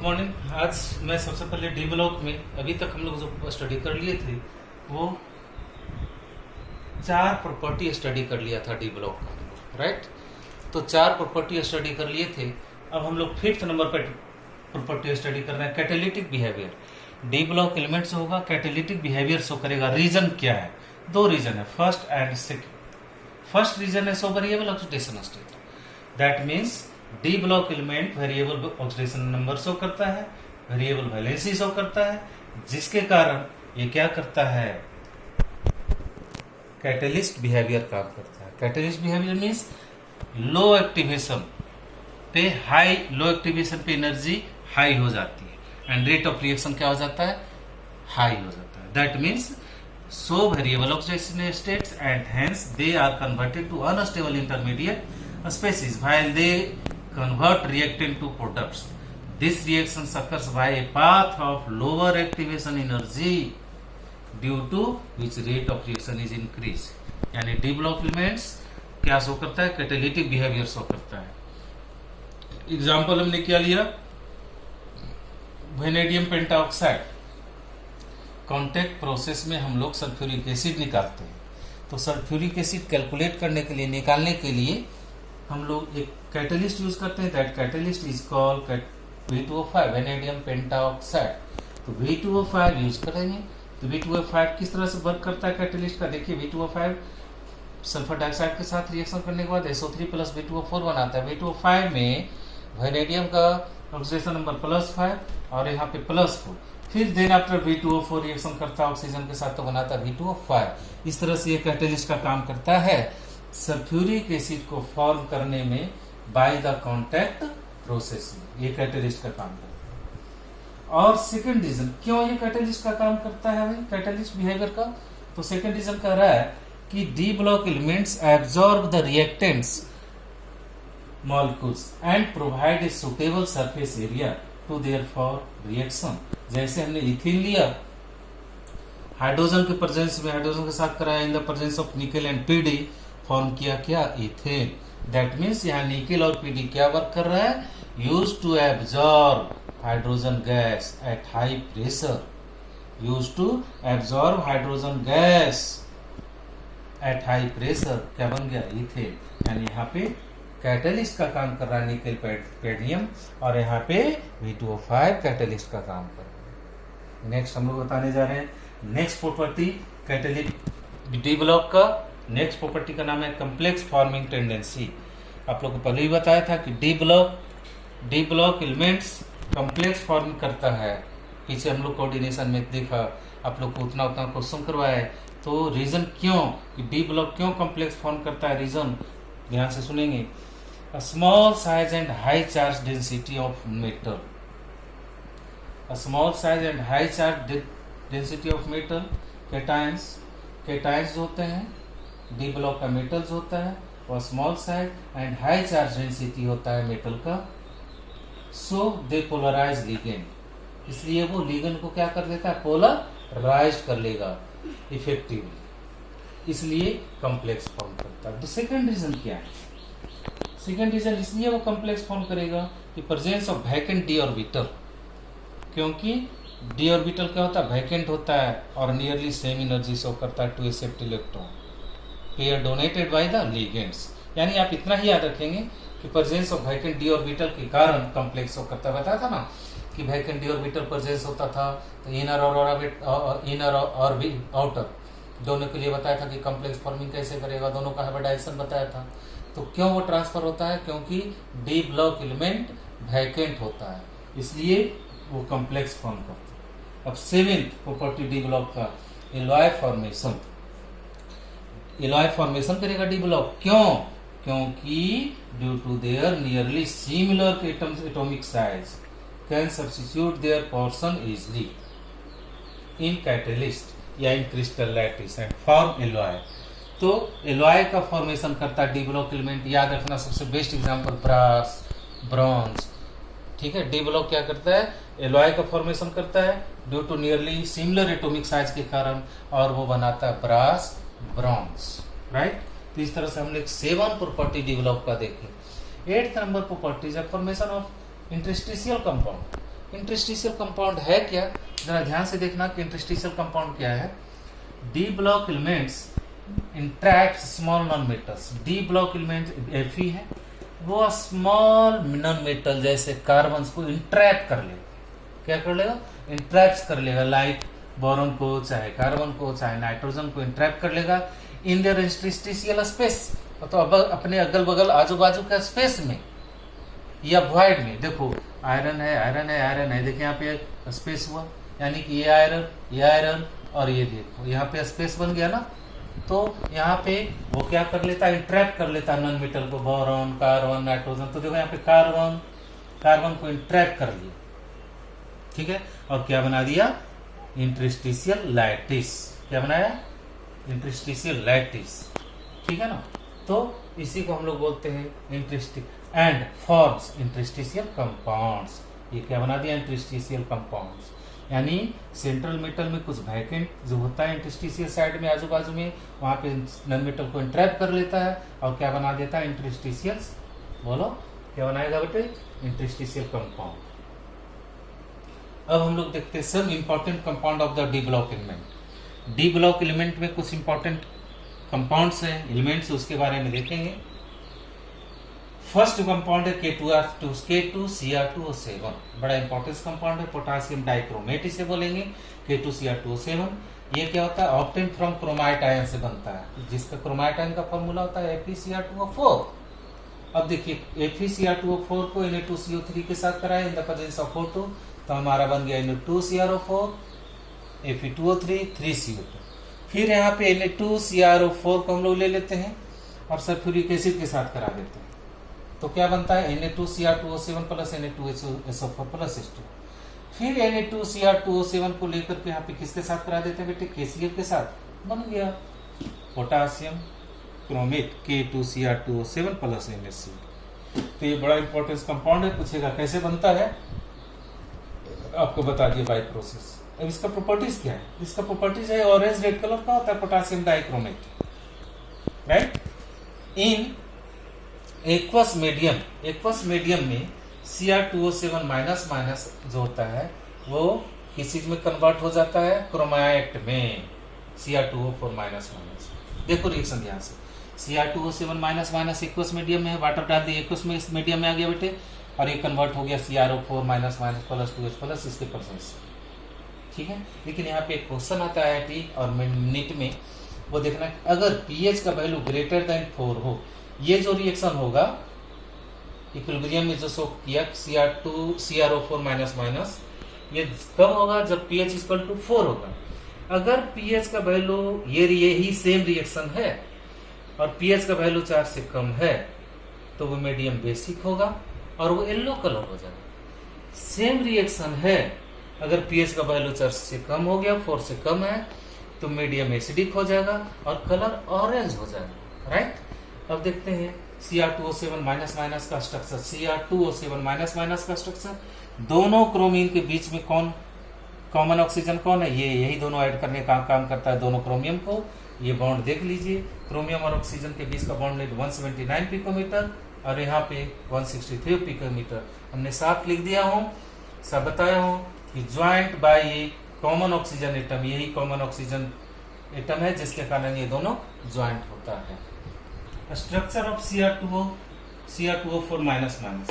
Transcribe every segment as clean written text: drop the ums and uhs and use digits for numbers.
Good morning. आज मैं सबसे पहले डी ब्लॉक में अभी तक हम लोग जो स्टडी कर लिए थे वो 4 प्रॉपर्टी स्टडी कर लिया था डी ब्लॉक का, राइट। तो 4 प्रॉपर्टी स्टडी कर लिए थे। अब हम लोग 5th नंबर पर प्रॉपर्टी स्टडी कर रहे हैं, catalytic behaviour. D block element से होगा, कैटालिटिक बिहेवियर शो करेगा। रीजन क्या है? 2 रीजन है, first and second. First reason है show variable oxidation state, that means D block element variable oxidation number show करता है, वेरिएबल वैलेंसी शो करता है, जिसके कारण ये क्या करता है, कैटलिस्ट बिहेवियर काम करता है। Catalyst behaviour means low activation पे हाई, लो एक्टिवेशन पे एनर्जी हाई हो जाती है एंड रेट ऑफ रिएक्शन क्या हो जाता है, हाई हो जाता है। That means so variable oxidation states and hence they are converted to unstable intermediate species while they convert reactant to products. This reaction occurs by a path of lower activation energy due to which rate of reaction is increased. यानी D block elements क्या show करता है, catalytic behaviour show करता है। Example हमने क्या लिया, vanadium pentoxide. Contact process में हम लोग सल्फ्यूरिक एसिड निकालते हैं, तो सल्फ्यूरिक एसिड कैलकुलेट करने के लिए, निकालने के लिए हम लोग एक कैटलिस्ट यूज करते हैं। That catalyst is called V2O5, vanadium pentoxide. तो V2O5 यूज करेंगे। तो V2O5 किस तरह से वर्क करता है कैटलिस्ट का, देखिए V2O5 सल्फर डाइऑक्साइड के साथ रिएक्शन करने के बाद SO3 प्लस V2O4 बनाता है। V2O5 में वेनेडियम का ऑक्सीडेशन नंबर +5 और यहाँ पे +4, फिर देन आफ्टर V2O4 रिएक्शन करता है ऑक्सीजन के साथ तो बनाता है V2O5। इस तरह से ये कैटलिस्ट का काम करता है सल्फ्यूरिक एसिड को फॉर्म करने में बाय द कॉन्टैक्ट प्रोसेस में, ये कैटलिस्ट का काम करता है। और सेकंड रीजन क्यों ये कैटलिस्ट का काम करता है भाई, कैटलिस्ट बिहेवियर का, तो सेकंड रीजन कह रहा है कि D block elements absorb the reactants molecules and provide a suitable surface area to there for reaction. जैसे हमने इथिन लिया, हाइड्रोजन के प्रेजेंस में, हाइड्रोजन के साथ कराया, in the presence of nickel and PD form किया क्या, इथेन। दैट मीन्स यहाँ निकेल और पीडी क्या वर्क कर रहा है, use to absorb hydrogen gas at high pressure, use to absorb hydrogen gas at high pressure, क्या बन गया, इथेन। यानी यहाँ पे कैटलिस्ट का काम कर रहा है निकेल पैडमियम, और यहाँ पे V2O5 कैटलिस्ट का काम कर रहा है। नेक्स्ट हम लोग बताने जा रहे हैं next property catalyst D block का। नेक्स्ट प्रॉपर्टी का नाम है कम्प्लेक्स फॉर्मिंग टेंडेंसी। आप लोग को पहले ही बताया था कि D block elements complex form करता है। पीछे हम लोग कोऑर्डिनेशन में देखा, आप लोग को उतना क्वेश्चन करवाया है। तो रीजन क्यों कि डी ब्लॉक क्यों कम्प्लेक्स फॉर्म करता है, रीजन ध्यान से सुनेंगे। A small size and high charge density of metal. A small size and high charge density of metal, cations जो होते हैं, डी ब्लॉक का मेटल्स होता है, और small size and high charge density होता है मेटल का। सो दे पोलराइज लिगेंड, इसलिए वो लिगेंड को क्या कर देता है, पोलराइज कर लेगा इफेक्टिवली, इसलिए कॉम्प्लेक्स फॉर्म करता है। तो सेकंड रीजन क्या है, सेकेंड रीजन इसलिए वो कॉम्प्लेक्स फॉर्म करेगा कि presence of vacant D orbital, क्योंकि डी ऑर्बिटल क्या होता है, वैकेंट होता है और नियरली सेम एनर्जी शो करता है to a shift electron, pair donated by the ligands. यानी आप इतना ही याद रखेंगे कि presence of vacant D orbital के कारण कॉम्प्लेक्स शो करता है। बताया था ना कि वैकेंट डी ऑर्बिटल प्रेजेंस होता था तो इनर और आउटर दोनों के लिए बताया था कि कॉम्प्लेक्स फॉर्मिंग कैसे करेगा, दोनों का हाइब्रिडाइजेशन बताया था। तो क्यों वो ट्रांसफर होता है, क्योंकि डी ब्लॉक एलिमेंट वैकेंट होता है, इसलिए वो कॉम्प्लेक्स फॉर्म करता है। अब 7th प्रॉपर्टी डी ब्लॉक का, एलॉय फॉर्मेशन। एलॉय फॉर्मेशन करेगा डी ब्लॉक, क्यों, क्योंकि due to their nearly similar atomic size can substitute their portion easily in catalyst या in crystal lattice and form alloy. तो alloy का formation करता है D block element. याद रखना सबसे बेस्ट एग्जांपल ब्रास, ब्रॉन्ज, ठीक है। डी ब्लॉक क्या करता है, एलॉय का फॉर्मेशन करता है due to nearly similar atomic size के कारण, और वो बनाता है ब्रास, ब्रॉन्ज, राइट। तो इस तरह से हमने 7 प्रॉपर्टी डी ब्लॉक का देखे। 8th number property is formation of interstitial compound. Interstitial compound है क्या, जरा ध्यान से देखना कि इंटरस्टिशियल कंपाउंड क्या है। D block elements interact small non metals. D block element Fe है, वो स्मॉल नॉन मेटल जैसे कार्बन को इंट्रैक्ट कर लेगा। क्या कर लेगा? इंट्रैक्ट कर लेगा, लाइक बोरॉन को, चाहे कार्बन को, चाहे नाइट्रोजन को इंट्रैक्ट कर लेगा इन देयर इंटरस्टिशियल स्पेस, तो अब अपने अगल बगल आजू बाजू का स्पेस में या वॉइड में। देखो आयरन है, आयरन है, आयरन है, देखिए यहाँ पे स्पेस हुआ, यानी कि ये आयरन और ये देखो यहाँ पे स्पेस बन गया ना। तो यहाँ पे वो क्या कर लेता है? इंट्रैक्ट कर लेता है नॉन मेटल को, बोरॉन, कार्बन, नाइट्रोजन। तो देखो यहाँ पे कार्बन को इंट्रैक्ट कर लिया, ठीक है, और क्या बना दिया? Interstitial lattice. क्या बनाया? इंटरस्टिशियल लैटिस, ठीक है ना। तो इसी को हम लोग बोलते हैं interstitial and forms interstitial compounds. ये क्या बना दिया? इंटरस्टिशियल कंपाउंड्स, यानी सेंट्रल मेटल में कुछ वैकेंट जो होता है इंटरस्टिशियल साइड में आजू बाजू में, वहां पे नॉन मेटल को इंट्रैक्ट कर लेता है और क्या बना देता है? इंटरस्टिशियल। बोलो क्या बनाएगा बेटे? Interstitial compound. अब हम लोग देखते हैं सब important compound of the D block element. D block element में कुछ इंपॉर्टेंट कंपाउंड्स हैं, एलिमेंट्स, उसके बारे में देखेंगे। फर्स्ट कंपाउंड है K2Cr2O7, बड़ा इंपॉर्टेंस कंपाउंड है, पोटासियम डाइक्रोमेट इसे बोलेंगे, K2Cr2O7। ये क्या होता है? ऑब्टेन फ्रॉम क्रोमाइट आयन से बनता है, जिसका क्रोमाइट आयन का फॉर्मूला होता है FeCr2O4। अब देखिए FeCr2O4 को Na2CO3 के साथ कराए इन द प्रेजेंस ऑफ O2, तो हमारा बन गया Na2CrO4, Fe2O3, 3CO2। फिर यहाँ पे Na2CrO4 को हम लोग ले लेते हैं और सल्फ्यूरिक एसिड के साथ करा देते हैं, तो क्या बनता है? Na2Cr2O7 plus Na2SO4 plus H2। फिर Na2Cr2O7 को लेकर के यहाँ पे किसके साथ करा देते हैं बेटे? KCl के साथ, बन गया potassium chromate K2Cr2O7 plus NaCl। तो ये बड़ा इंपॉर्टेंस कंपाउंड है, पूछेगा कैसे बनता है, आपको बता दिए बाय प्रोसेस। अब इसका प्रॉपर्टीज क्या है? इसका प्रॉपर्टीज है ऑरेंज रेड कलर का होता है potassium dichromate, right. In aqueous medium में Cr2O7 माइनस माइनस जो होता है वो किस चीज में कन्वर्ट हो जाता है? क्रोमाइट में, Cr2O4 माइनस माइनस। देखो रिएक्शन ध्यान से, Cr2O7 minus minus aqueous medium में, वाटर डाल दिए एक्वस मीडियम में आ गया बेटे, और ये कन्वर्ट हो गया CrO4 minus minus plus 2H plus इसके प्रेजेंस, ठीक है। लेकिन यहाँ पे एक क्वेश्चन आता है टी और मिनट में, वो देखना है अगर pH का वैल्यू ग्रेटर देन 4 हो, ये जो रिएक्शन होगा इक्विलिब्रियम में जो शो किया CrO4 माइनस माइनस, ये कब होगा? जब pH इक्वल टू 4 होगा। अगर pH का वैल्यू यही सेम रिएक्शन है और pH का वैल्यू 4 से कम है, तो वो मीडियम बेसिक होगा और वो येलो कलर हो जाएगा। सेम रिएक्शन है, अगर pH का वैल्यू 4 से कम हो गया, 4 से कम है, तो मीडियम एसिडिक हो जाएगा और कलर ऑरेंज हो जाएगा, राइट। अब देखते हैं Cr2O7 माइनस माइनस का स्ट्रक्चर। Cr2O7 माइनस माइनस का स्ट्रक्चर, दोनों क्रोमीन के बीच में कौन कॉमन ऑक्सीजन कौन है? ये यही दोनों ऐड करने का काम करता है, दोनों क्रोमियम को। ये बॉन्ड देख लीजिए, क्रोमियम और ऑक्सीजन के बीच का बॉन्ड लेंथ 179 पिकोमीटर और यहाँ पे 163 पिकोमीटर। हमने साफ लिख दिया हूँ, सब बताया हूँ कि ज्वाइंट बाय ए कॉमन ऑक्सीजन एटम, यही कॉमन ऑक्सीजन एटम है जिसके कारण ये दोनों ज्वाइंट होता है। Structure of Cr2O4 minus minus,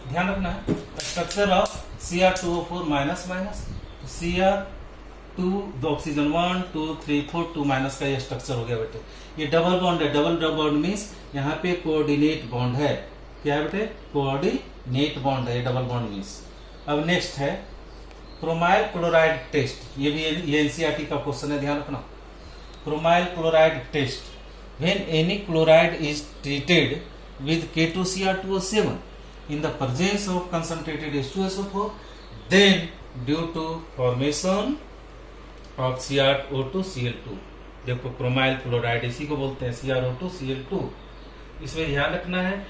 ध्यान रखना है। Structure of Cr2O4 minus minus, Cr2 दो ऑक्सीजन 1 2 3 4 2 माइनस का ये स्ट्रक्चर हो गया बेटे। ये डबल बॉन्ड है, डबल बॉन्ड मीन्स यहाँ पे कोऑर्डिनेट बॉन्ड है। क्या है बेटे? कोऑर्डिनेट बॉन्ड है, डबल बॉन्ड मीन्स। अब नेक्स्ट है क्रोमाइल क्लोराइड टेस्ट, ये एनसीईआरटी का क्वेश्चन है, ध्यान रखना। Chromyl chloride test, when any chloride is treated with K2Cr2O7 in the presence of concentrated H2SO4, then due to formation of CrO2Cl2, देखो chromyl chloride इसी को बोलते हैं CrO2Cl2। इसमें ध्यान रखना है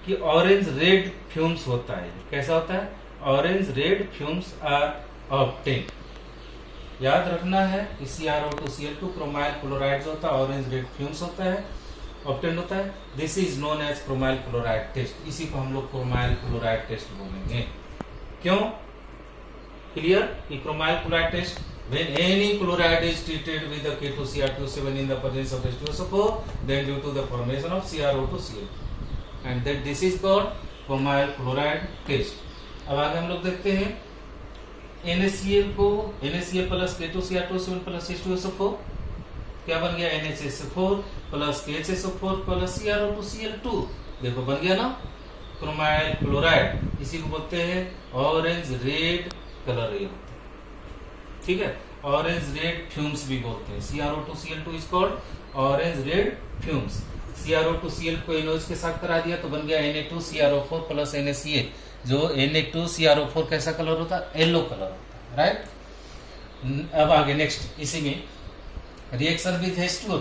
कि ऑरेंज रेड फ्यूम्स होता है। कैसा होता है? Orange red fumes are obtain. याद रखना है कि CrO2Cl2 क्रोमाइल क्लोराइड जो होता है ऑरेंज रेड फ्यूम्स होता है, ऑब्टेन होता है। This is known as chromyl chloride test. इसी को हम लोग क्रोमाइल क्लोराइड टेस्ट बोलेंगे। क्यों? क्लियर कि chromyl chloride test, when any chloride is treated with the K2Cr2 7 in the presence of H2SO4, then due to the formation of CrO2Cl, and that this is called chromyl chloride test. अब आगे हम लोग देखते हैं NaCl को, NaCl plus K2Cr2 plus H2SO4 क्या बन गया, NHSO4 plus KHSO4 plus CrO2Cl2। देखो बन गया ना क्रोमाइल क्लोराइड। इसी को बोलते हैं ऑरेंज रेड कलर ये होता है, ठीक है। ऑरेंज रेड फ्यूम्स भी बोलते हैं। CrO2Cl2 is called orange red fumes. CrO2Cl को NOH के साथ करा दिया तो बन गया Na2CrO4 प्लस NaCl। जो Na2CrO4 कैसा कलर होता है, येलो कलर होता है, राइट। अब आगे नेक्स्ट इसी में reaction with H2O2,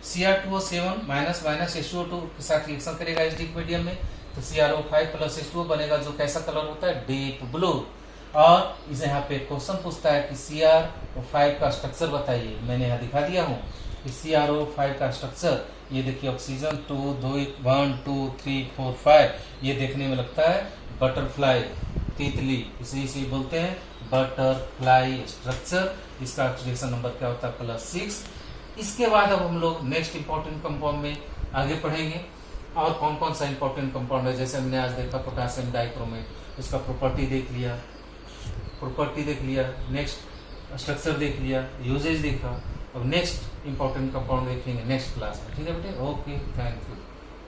Cr2O7 minus minus H2O2 के साथ रिएक्शन करेगा एसिडिक मीडियम में, तो CrO5 प्लस H2O बनेगा जो कैसा कलर होता है, डीप ब्लू। और इसे यहाँ पे क्वेश्चन पूछता है कि CrO5 का स्ट्रक्चर बताइए। मैंने यहाँ दिखा दिया हूँ कि CrO5 का स्ट्रक्चर ये देखिए, ऑक्सीजन 2 1 2 3 4 5, ये देखने में लगता है बटरफ्लाई, तितली, इसे बोलते हैं बटरफ्लाई स्ट्रक्चर। इसका ऑक्सीडेशन नंबर क्या होता है, +6। इसके बाद अब हम लोग नेक्स्ट इंपॉर्टेंट कंपाउंड में आगे पढ़ेंगे। और कौन कौन सा इंपॉर्टेंट कंपाउंड है, जैसे हमने आज देखा पोटेशियम डाइक्रोमेट, उसका प्रॉपर्टी देख लिया, नेक्स्ट स्ट्रक्चर देख लिया, यूजेज देखा। अब नेक्स्ट इंपॉर्टेंट कंपाउंड देखेंगे नेक्स्ट क्लास में, ठीक है बेटे। Okay, thank you.